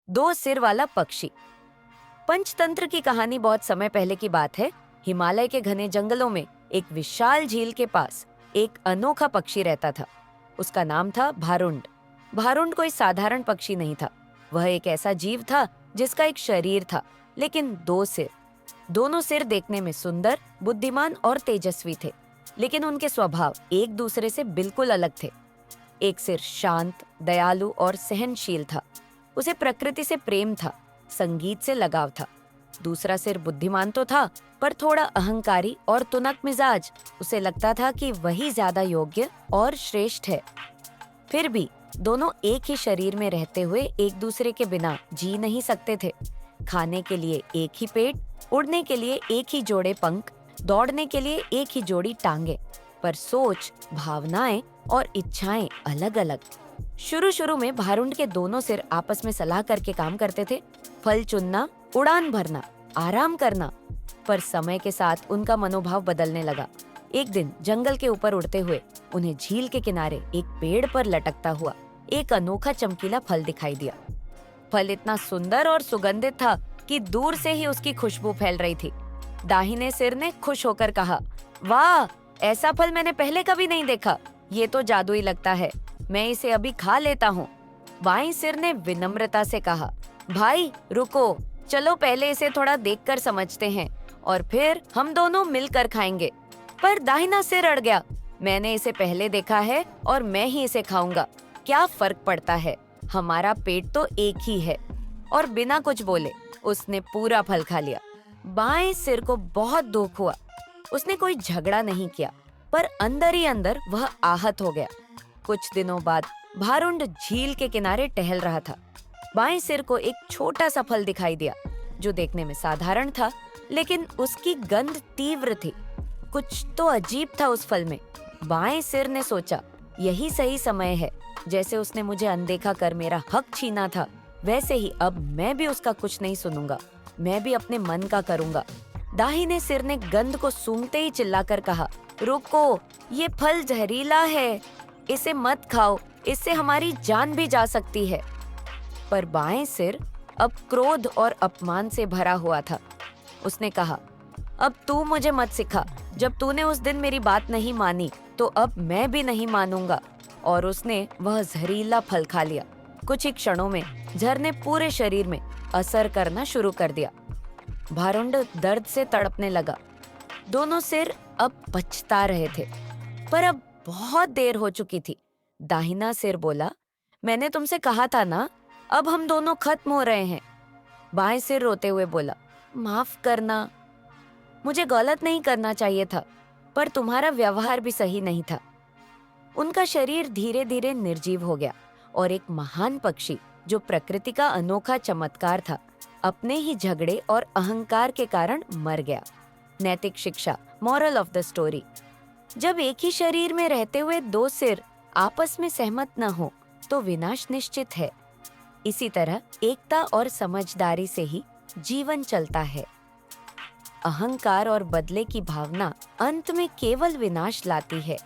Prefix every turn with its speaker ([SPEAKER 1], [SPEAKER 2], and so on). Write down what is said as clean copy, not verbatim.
[SPEAKER 1] दो सिर वाला पक्षी। पंचतंत्र की कहानी बहुत समय पहले की बात है। हिमालय के घने जंगलों में एक विशाल झील के पास एक अनोखा पक्षी रहता था। उसका नाम था भारुंड। भारुंड कोई साधारण पक्षी नहीं था। वह एक ऐसा जीव था जिसका एक शरीर था, लेकिन दो सिर। दोनों सिर देखने में सुंदर, बुद्धिमान और तेजस्वी थे, लेकिन उनके स्वभाव एक दूसरे से बिल्कुल अलग थे। एक सिर शांत, दयालु और सहनशील था। उसे प्रकृति से प्रेम था, संगीत से लगाव था। दूसरा सिर बुद्धिमान तो था, पर थोड़ा अहंकारी और तुनक मिजाज। उसे लगता था कि वही ज्यादा योग्य और श्रेष्ठ है। फिर भी दोनों एक ही शरीर में रहते हुए एक दूसरे के बिना जी नहीं सकते थे। खाने के लिए एक ही पेट, उड़ने के लिए एक ही जोड़े पंख, दौड़ने के लिए एक ही जोड़ी टांगे, पर सोच, भावनाएं और इच्छाएं अलग अलग। शुरू शुरू में भारुंड के दोनों सिर आपस में सलाह करके काम करते थे। फल चुनना, उड़ान भरना, आराम करना। पर समय के साथ उनका मनोभाव बदलने लगा। एक दिन जंगल के ऊपर उड़ते हुए उन्हें झील के किनारे एक पेड़ पर लटकता हुआ एक अनोखा चमकीला फल दिखाई दिया। फल इतना सुंदर और सुगंधित था कि दूर से ही उसकी खुशबू फैल रही थी। दाहिने सिर ने खुश होकर कहा, वाह, ऐसा फल मैंने पहले कभी नहीं देखा। ये तो जादुई लगता है। मैं इसे अभी खा लेता हूँ। बाएं सिर ने विनम्रता से कहा, भाई रुको, चलो पहले इसे थोड़ा देखकर समझते हैं और फिर हम दोनों मिलकर खाएंगे। पर दाहिना सिर अड़ गया, मैंने इसे पहले देखा है और मैं ही इसे खाऊंगा। क्या फर्क पड़ता है, हमारा पेट तो एक ही है। और बिना कुछ बोले उसने पूरा फल खा लिया। बाएं सिर को बहुत दुख हुआ। उसने कोई झगड़ा नहीं किया, पर अंदर ही अंदर वह आहत हो गया। कुछ दिनों बाद भारुंड झील के किनारे टहल रहा था। बाएं सिर को एक छोटा सा फल दिखाई दिया, जो देखने में साधारण था, लेकिन उसकी गंध तीव्र थी। कुछ तो अजीब था उस फल में। बाएं सिर ने सोचा, यही सही समय है। जैसे उसने मुझे अनदेखा कर मेरा हक छीना था, वैसे ही अब मैं भी उसका कुछ नहीं सुनूंगा। मैं भी अपने मन का करूंगा। दाहिने सिर ने गंध को सूंघते ही चिल्लाकर कहा, रुको, ये फल जहरीला है, इसे मत खाओ, इससे हमारी जान भी जा सकती है। पर बाएं सिर अब क्रोध और अपमान से भरा हुआ था। उसने कहा, अब तू मुझे मत सिखा। जब तूने उस दिन मेरी बात नहीं मानी, तो अब मैं भी नहीं मानूंगा। और उसने वह जहरीला फल खा लिया। कुछ ही क्षणों में जहर ने पूरे शरीर में असर करना शुरू कर दिया। भारुंड दर्द से तड़पने लगा। दोनों सिर अब पछता रहे थे, पर अब बहुत देर हो चुकी थी। दाहिना सिर बोला, मैंने तुमसे कहा था ना, अब हम दोनों खत्म हो रहे हैं। बाएं सिर रोते हुए बोला, माफ करना, मुझे गलत नहीं करना चाहिए था, पर तुम्हारा व्यवहार भी सही नहीं था। उनका शरीर धीरे धीरे निर्जीव हो गया और एक महान पक्षी, जो प्रकृति का अनोखा चमत्कार था, अपने ही झगड़े और अहंकार के कारण मर गया। नैतिक शिक्षा, मॉरल ऑफ द स्टोरी, जब एक ही शरीर में रहते हुए दो सिर आपस में सहमत न हो, तो विनाश निश्चित है। इसी तरह एकता और समझदारी से ही जीवन चलता है। अहंकार और बदले की भावना अंत में केवल विनाश लाती है।